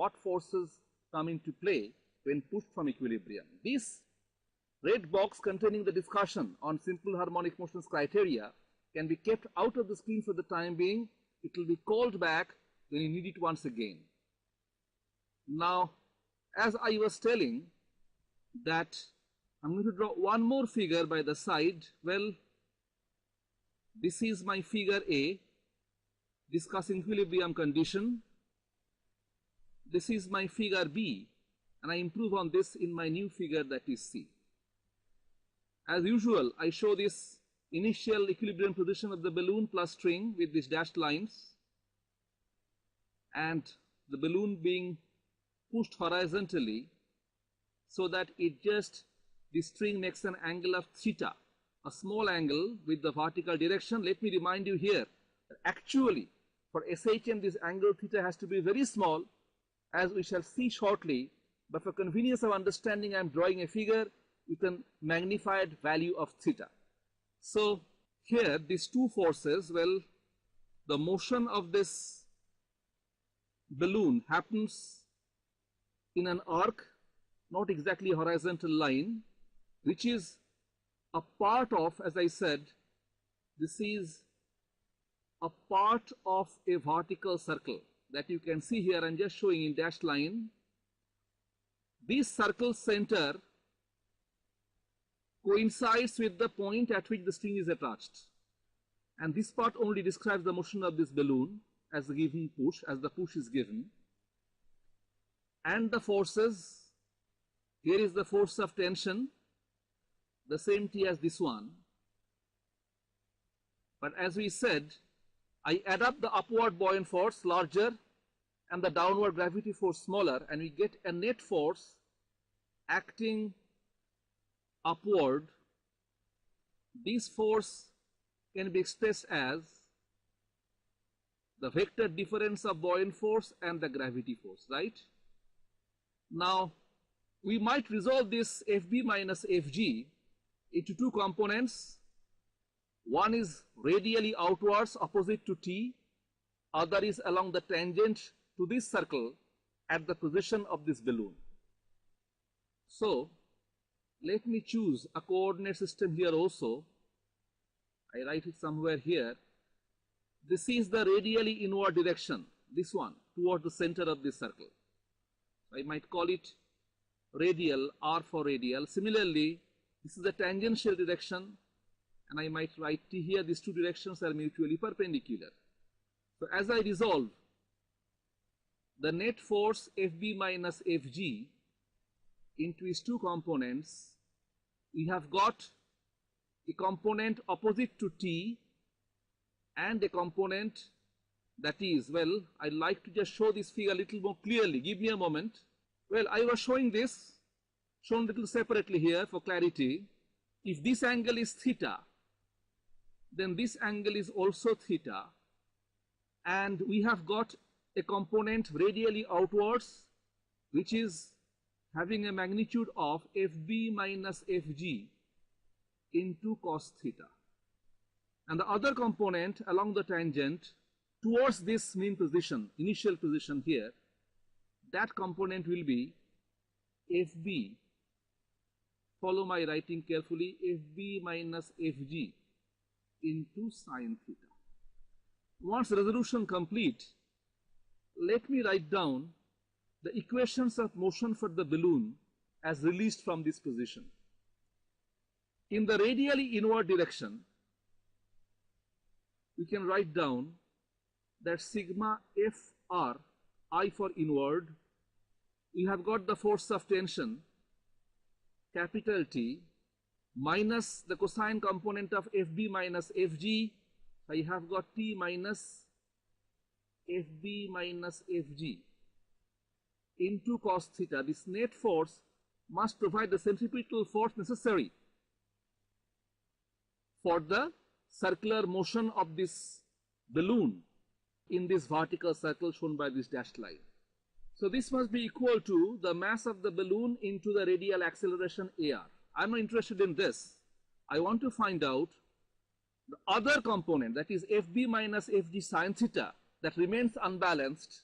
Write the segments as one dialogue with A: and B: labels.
A: what forces come into play when pushed from equilibrium. This red box containing the discussion on simple harmonic motions criteria can be kept out of the screen for the time being. It will be called back when you need it once again. Now, as I was telling that I'm going to draw one more figure by the side. Well, this is my figure A, discussing equilibrium condition. This is my figure B, and I improve on this in my new figure, that is C. As usual, I show this initial equilibrium position of the balloon plus string with these dashed lines, and the balloon being pushed horizontally so that the string makes an angle of theta, a small angle with the vertical direction. Let me remind you here that actually for SHM this angle theta has to be very small, as we shall see shortly, but for convenience of understanding I am drawing a figure with a magnified value of theta. So here these two forces, well, the motion of this balloon happens in an arc, not exactly a horizontal line, which is a part of, as I said, this is a part of a vertical circle that you can see here. I'm just showing in dashed line. This circle center coincides with the point at which the string is attached, and this part only describes the motion of this balloon as the given push, as the push is given. And the forces, here is the force of tension, the same T as this one. But as we said, I add up the upward buoyant force larger and the downward gravity force smaller, and we get a net force acting upward. This force can be expressed as the vector difference of buoyant force and the gravity force, right? Now, we might resolve this Fb minus Fg into two components. One is radially outwards opposite to T, other is along the tangent to this circle at the position of this balloon. So, let me choose a coordinate system here also. I write it somewhere here. This is the radially inward direction, this one, towards the center of this circle. I might call it radial, R for radial. Similarly, this is the tangential direction, and I might write T here. These two directions are mutually perpendicular. So as I resolve the net force Fb minus Fg into its two components, we have got a component opposite to T and a component that is, well, I'd like to just show this figure a little more clearly. Give me a moment. Well, I was showing this, shown a little separately here for clarity. If this angle is theta, then this angle is also theta, and we have got a component radially outwards which is having a magnitude of Fb minus Fg into cos theta, and the other component along the tangent towards this mean position, initial position here, that component will be Fb, follow my writing carefully, Fb minus Fg into sin theta. Once resolution complete, let me write down the equations of motion for the balloon as released from this position. In the radially inward direction, we can write down that sigma Fr, I for inward, we have got the force of tension, capital T, minus the cosine component of Fb minus Fg. I have got T minus Fb minus Fg into cos theta. This net force must provide the centripetal force necessary for the circular motion of this balloon in this vertical circle shown by this dashed line. So this must be equal to the mass of the balloon into the radial acceleration AR. I'm not interested in this. I want to find out the other component, that is Fb minus Fg sin theta, that remains unbalanced,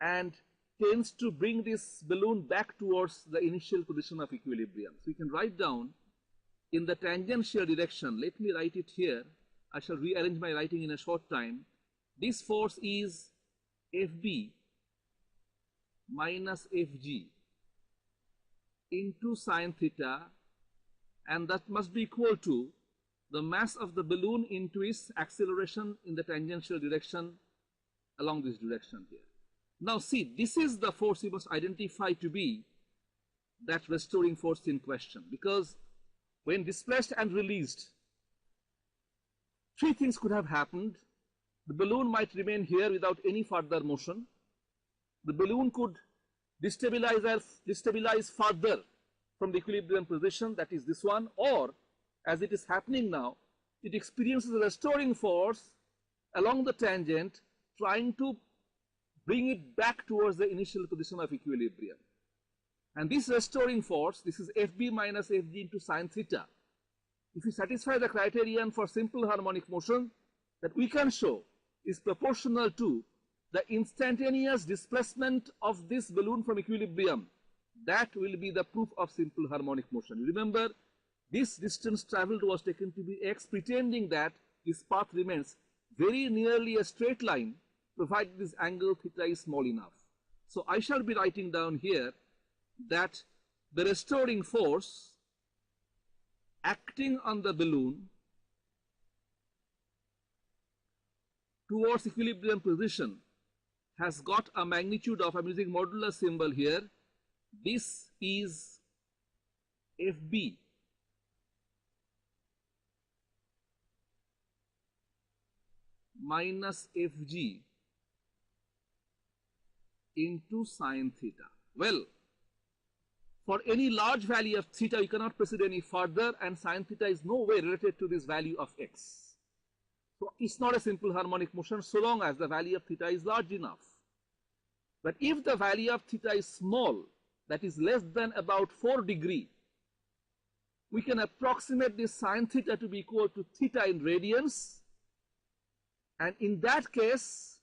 A: and tends to bring this balloon back towards the initial position of equilibrium. So we can write down in the tangential direction, let me write it here, I shall rearrange my writing in a short time. This force is Fb minus Fg into sine theta, and that must be equal to the mass of the balloon into its acceleration in the tangential direction along this direction here. Now see, this is the force you must identify to be that restoring force in question, because when displaced and released, three things could have happened. The balloon might remain here without any further motion. The balloon could destabilize further from the equilibrium position, that is this one, or as it is happening now, it experiences a restoring force along the tangent trying to bring it back towards the initial position of equilibrium. And this restoring force, this is Fb minus Fg into sine theta. If we satisfy the criterion for simple harmonic motion that we can show is proportional to the instantaneous displacement of this balloon from equilibrium, that will be the proof of simple harmonic motion. Remember, this distance traveled was taken to be x, pretending that this path remains very nearly a straight line provided this angle theta is small enough. So I shall be writing down here that the restoring force acting on the balloon towards equilibrium position has got a magnitude of, I am using modular symbol here, this is Fb minus Fg into sine theta. Well, for any large value of theta, you cannot proceed any further, and sine theta is no way related to this value of x. So it's not a simple harmonic motion so long as the value of theta is large enough. But if the value of theta is small, that is less than about 4 degrees, we can approximate this sine theta to be equal to theta in radians, and in that case,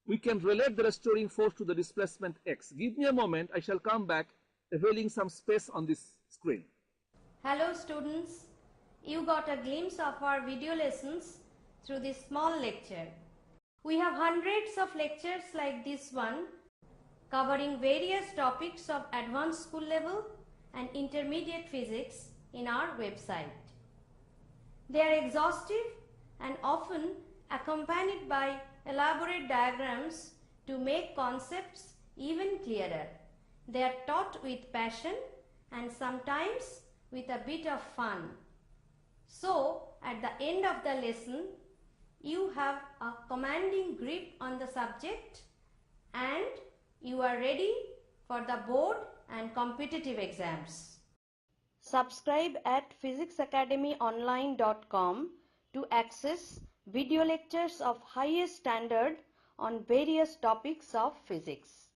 A: we can relate the restoring force to the displacement x. Give me a moment, I shall come back, availing some space on this screen.
B: Hello students, you got a glimpse of our video lessons through this small lecture. We have hundreds of lectures like this one covering various topics of advanced school level and intermediate physics in our website. They are exhaustive and often accompanied by elaborate diagrams to make concepts even clearer. They are taught with passion and sometimes with a bit of fun. So, at the end of the lesson, you have a commanding grip on the subject and you are ready for the board and competitive exams. Subscribe at physicsacademyonline.com to access video lectures of highest standard on various topics of physics.